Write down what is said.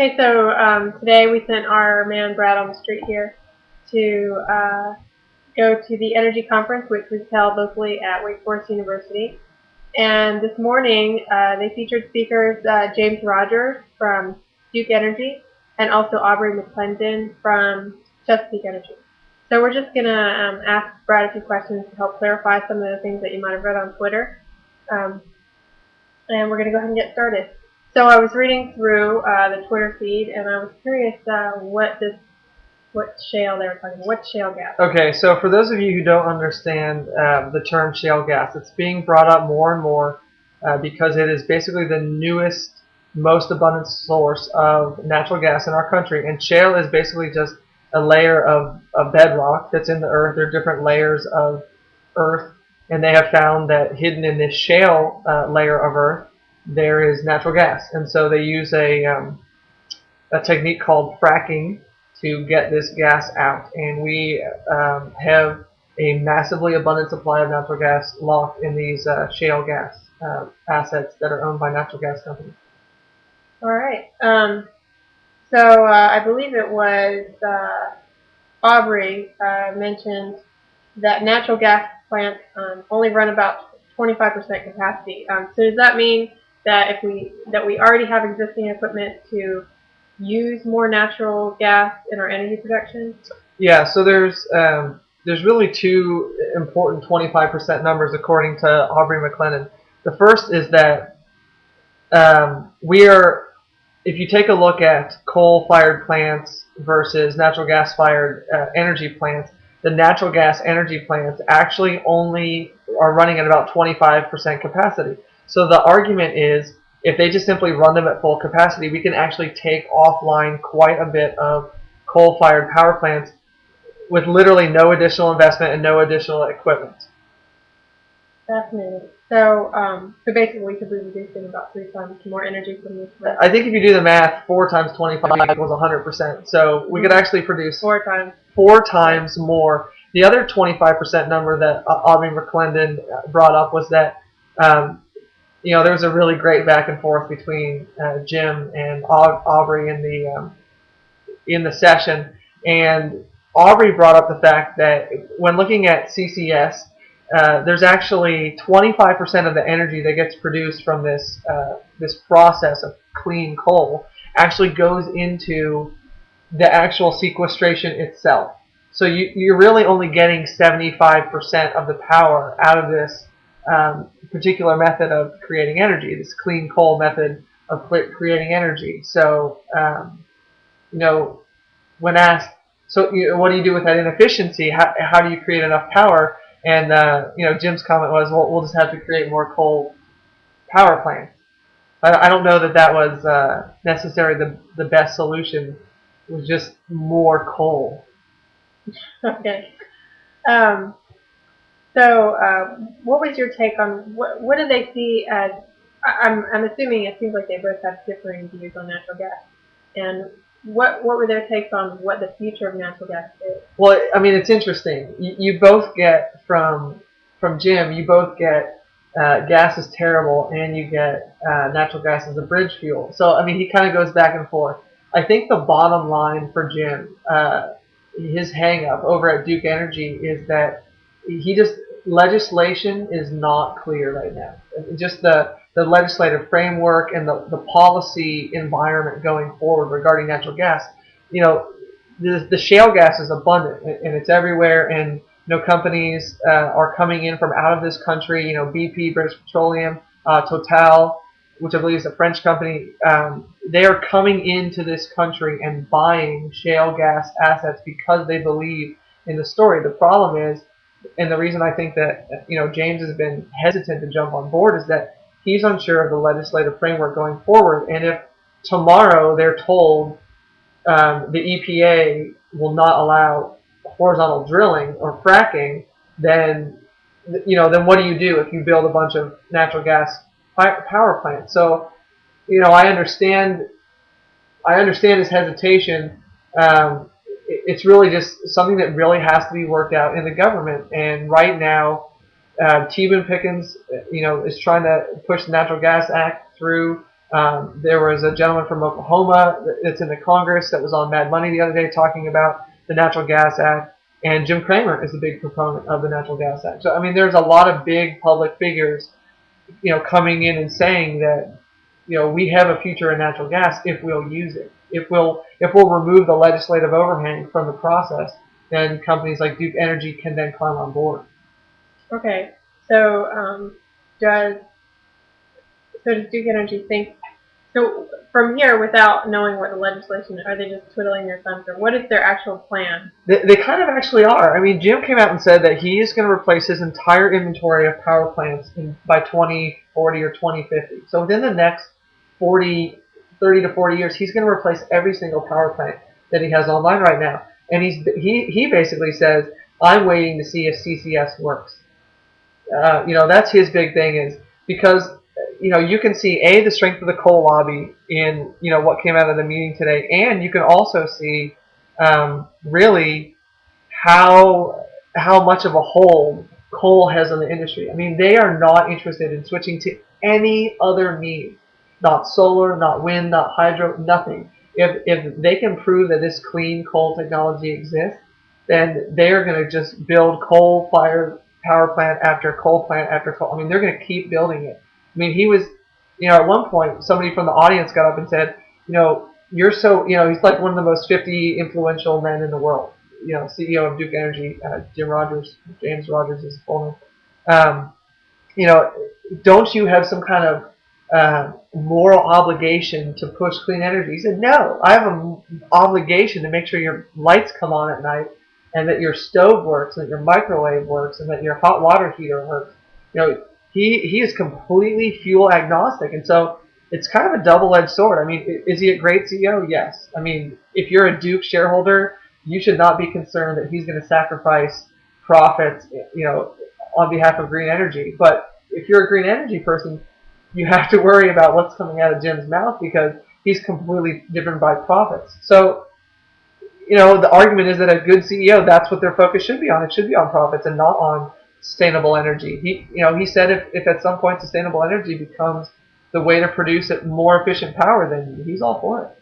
Okay, so today we sent our man Brad on the street here to go to the energy conference, which was held locally at Wake Forest University. And this morning they featured speakers James Rogers from Duke Energy and also Aubrey McClendon from Chesapeake Energy. So we're just going to ask Brad a few questions to help clarify some of the things that you might have read on Twitter. And we're going to go ahead and get started. So I was reading through the Twitter feed, and I was curious what shale they were talking about. What shale gas? Okay, so for those of you who don't understand the term shale gas, it's being brought up more and more because it is basically the newest, most abundant source of natural gas in our country. And shale is basically just a layer of bedrock that's in the earth. There are different layers of earth, and they have found that hidden in this shale layer of earth, there is natural gas. And so they use a technique called fracking to get this gas out. And we have a massively abundant supply of natural gas locked in these shale gas assets that are owned by natural gas companies. All right. So I believe it was Aubrey mentioned that natural gas plants only run about 25% capacity. So does that mean that we already have existing equipment to use more natural gas in our energy production? Yeah, so there's really two important 25% numbers according to Aubrey McClendon. The first is that if you take a look at coal-fired plants versus natural gas-fired energy plants, the natural gas energy plants actually only are running at about 25% capacity. So the argument is, if they just simply run them at full capacity, we can actually take offline quite a bit of coal-fired power plants with literally no additional investment and no additional equipment. Fascinating. So basically we could be producing about 3 times more energy from this. I think if you do the math, 4 times 25 equals 100%. So we could actually produce 4 times. 4 times more. The other 25% number that Aubrey McClendon brought up was that there was a really great back and forth between Jim and Aubrey in the session, and Aubrey brought up the fact that when looking at CCS, there's actually 25% of the energy that gets produced from this process of clean coal actually goes into the actual sequestration itself. So you're really only getting 75% of the power out of this particular method of creating energy, this clean coal method of creating energy. So, when asked, what do you do with that inefficiency? How do you create enough power? And Jim's comment was, well, we'll just have to create more coal power plants. I don't know that was necessarily the best solution. It was just more coal. Okay. So what was your take on what do they see as? I'm assuming it seems like they both have differing views on natural gas. And what were their takes on what the future of natural gas is? Well, I mean, it's interesting. You both get from Jim. You both get gas is terrible, and you get natural gas as a bridge fuel. So I mean, he kind of goes back and forth. I think the bottom line for Jim, his hang-up over at Duke Energy is that legislation is not clear right now. Just the legislative framework and the policy environment going forward regarding natural gas. The shale gas is abundant and it's everywhere, and companies are coming in from out of this country. BP, British Petroleum, Total, which I believe is a French company, they are coming into this country and buying shale gas assets because they believe in the story. The problem is, and the reason I think that James has been hesitant to jump on board, is that he's unsure of the legislative framework going forward. And if tomorrow they're told the EPA will not allow horizontal drilling or fracking, then what do you do if you build a bunch of natural gas power plants? So I understand his hesitation. It's really just something that really has to be worked out in the government. And right now, T-Boone Pickens, is trying to push the Natural Gas Act through There was a gentleman from Oklahoma that's in the Congress that was on Mad Money the other day talking about the Natural Gas Act, and Jim Cramer is a big proponent of the Natural Gas Act. So I mean, there's a lot of big public figures, coming in and saying that, we have a future in natural gas if we'll use it. If we'll remove the legislative overhang from the process, then companies like Duke Energy can then climb on board. Okay, so does does Duke Energy think so? From here, without knowing what the legislation, are they just twiddling their thumbs, or what is their actual plan? They kind of actually are. I mean, Jim came out and said that he is going to replace his entire inventory of power plants by 2040 or 2050. So within the next 30 to 40 years, he's going to replace every single power plant that he has online right now. And he basically says, I'm waiting to see if CCS works. That's his big thing, is because you can see the strength of the coal lobby in what came out of the meeting today, and you can also see really how much of a hold coal has on the industry. I mean, they are not interested in switching to any other means, not solar, not wind, not hydro, nothing. If they can prove that this clean coal technology exists, then they are going to just build coal-fired power plant after coal plant after coal. I mean, they're going to keep building it. I mean, he was, at one point, somebody from the audience got up and said, you're so, he's like one of the most 50 influential men in the world. CEO of Duke Energy, James Rogers is his full name. Don't you have some kind of moral obligation to push clean energy? He said, no, I have an obligation to make sure your lights come on at night, and that your stove works, and that your microwave works, and that your hot water heater works. He is completely fuel agnostic, and so it's kind of a double-edged sword. I mean, is he a great CEO? Yes. I mean, if you're a Duke shareholder, you should not be concerned that he's going to sacrifice profits, on behalf of green energy. But if you're a green energy person, you have to worry about what's coming out of Jim's mouth, because he's completely driven by profits. So, the argument is that a good CEO, that's what their focus should be on. It should be on profits and not on sustainable energy. He said if at some point sustainable energy becomes the way to produce it more efficient power, then he's all for it.